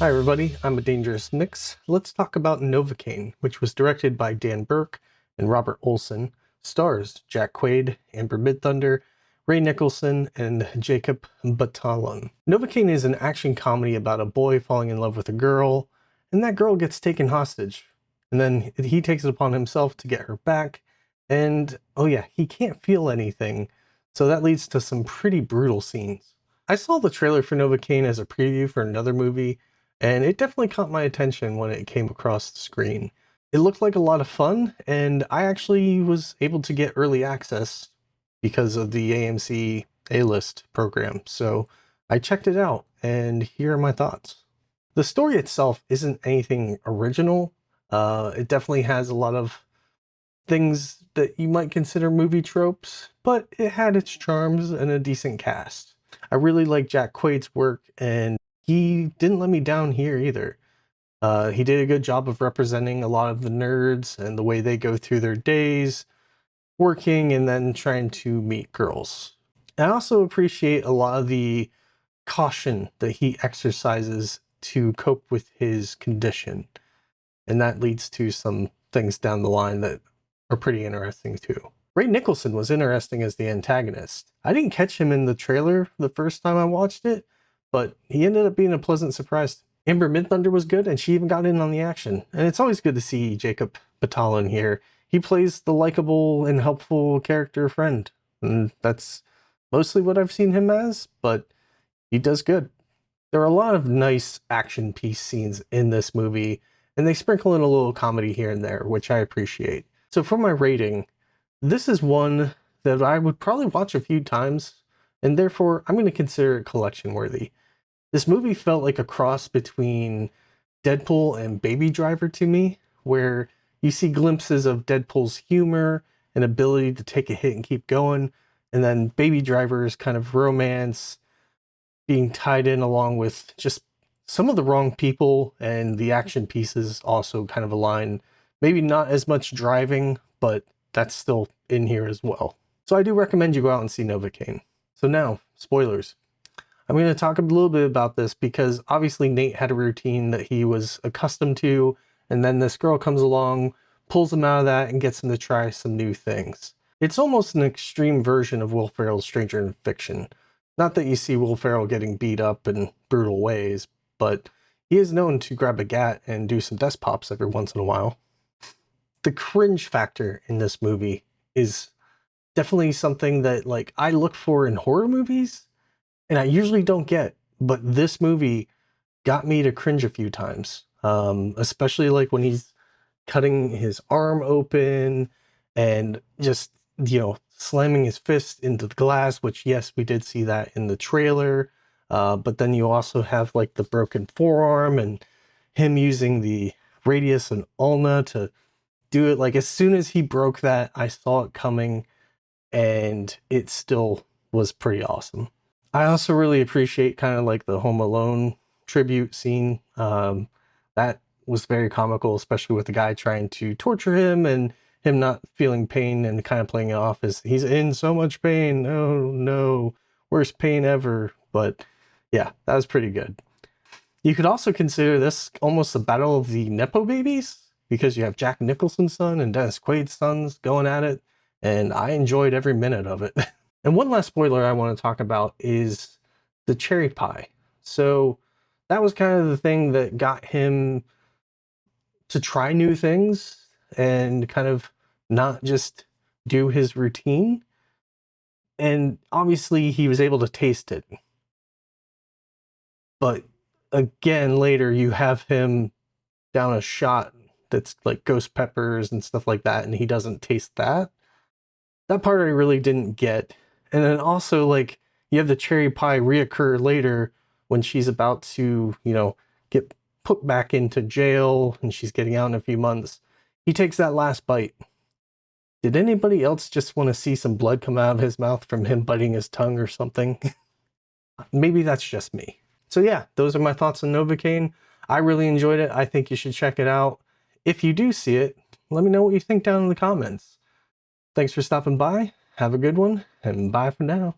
Hi everybody, I'm a Dangerous Mix. Let's talk about Novocaine, which was directed by Dan Burke and Robert Olson, stars Jack Quaid, Amber Midthunder, Ray Nicholson, and Jacob Batalon. Novocaine is an action comedy about a boy falling in love with a girl, and that girl gets taken hostage. And then he takes it upon himself to get her back, and oh yeah, he can't feel anything, so that leads to some pretty brutal scenes. I saw the trailer for Novocaine as a preview for another movie, and it definitely caught my attention when it came across the screen. It looked like a lot of fun, and I actually was able to get early access because of the AMC A-List program, so I checked it out, and here are my thoughts. The story itself isn't anything original. It definitely has a lot of things that you might consider movie tropes, but it had its charms and a decent cast. I really like Jack Quaid's work, and he didn't let me down here either. He did a good job of representing a lot of the nerds and the way they go through their days, working and then trying to meet girls. I also appreciate a lot of the caution that he exercises to cope with his condition, and that leads to some things down the line that are pretty interesting too. Ray Nicholson was interesting as the antagonist. I didn't catch him in the trailer the first time I watched it, but he ended up being a pleasant surprise. Amber Midthunder was good, and she even got in on the action. And it's always good to see Jacob Batalon here. He plays the likable and helpful character friend, and that's mostly what I've seen him as, but he does good. There are a lot of nice action piece scenes in this movie, and they sprinkle in a little comedy here and there, which I appreciate. So for my rating, this is one that I would probably watch a few times, and therefore I'm going to consider it collection worthy. This movie felt like a cross between Deadpool and Baby Driver to me, where you see glimpses of Deadpool's humor and ability to take a hit and keep going, and then Baby Driver's kind of romance being tied in along with just some of the wrong people, and the action pieces also kind of align. Maybe not as much driving, but that's still in here as well. So I do recommend you go out and see Novocaine. So now, spoilers. I'm going to talk a little bit about this because obviously Nate had a routine that he was accustomed to, and then this girl comes along, pulls him out of that, and gets him to try some new things. It's almost an extreme version of Will Ferrell's Stranger in Fiction. Not that you see Will Ferrell getting beat up in brutal ways, but he is known to grab a gat and do some desk pops every once in a while. The cringe factor in this movie is definitely something that like I look for in horror movies, and I usually don't get, but this movie got me to cringe a few times. Especially like when he's cutting his arm open and just, slamming his fist into the glass, which yes, we did see that in the trailer. But then you also have like the broken forearm and him using the radius and ulna to do it. Like as soon as he broke that, I saw it coming, and it still was pretty awesome. I also really appreciate kind of like the Home Alone tribute scene. That was very comical, especially with the guy trying to torture him and him not feeling pain and kind of playing it off as he's in so much pain. Oh no, worst pain ever. But yeah, that was pretty good. You could also consider this almost a battle of the Nepo babies, because you have Jack Nicholson's son and Dennis Quaid's sons going at it, and I enjoyed every minute of it. And one last spoiler I want to talk about is the cherry pie. So that was kind of the thing that got him to try new things and kind of not just do his routine. And obviously he was able to taste it. But again, later you have him down a shot that's like ghost peppers and stuff like that, and he doesn't taste that. That part I really didn't get. And then also, like, you have the cherry pie reoccur later when she's about to, get put back into jail and she's getting out in a few months. He takes that last bite. Did anybody else just want to see some blood come out of his mouth from him biting his tongue or something? Maybe that's just me. So yeah, those are my thoughts on Novocaine. I really enjoyed it. I think you should check it out. If you do see it, let me know what you think down in the comments. Thanks for stopping by. Have a good one, and bye for now.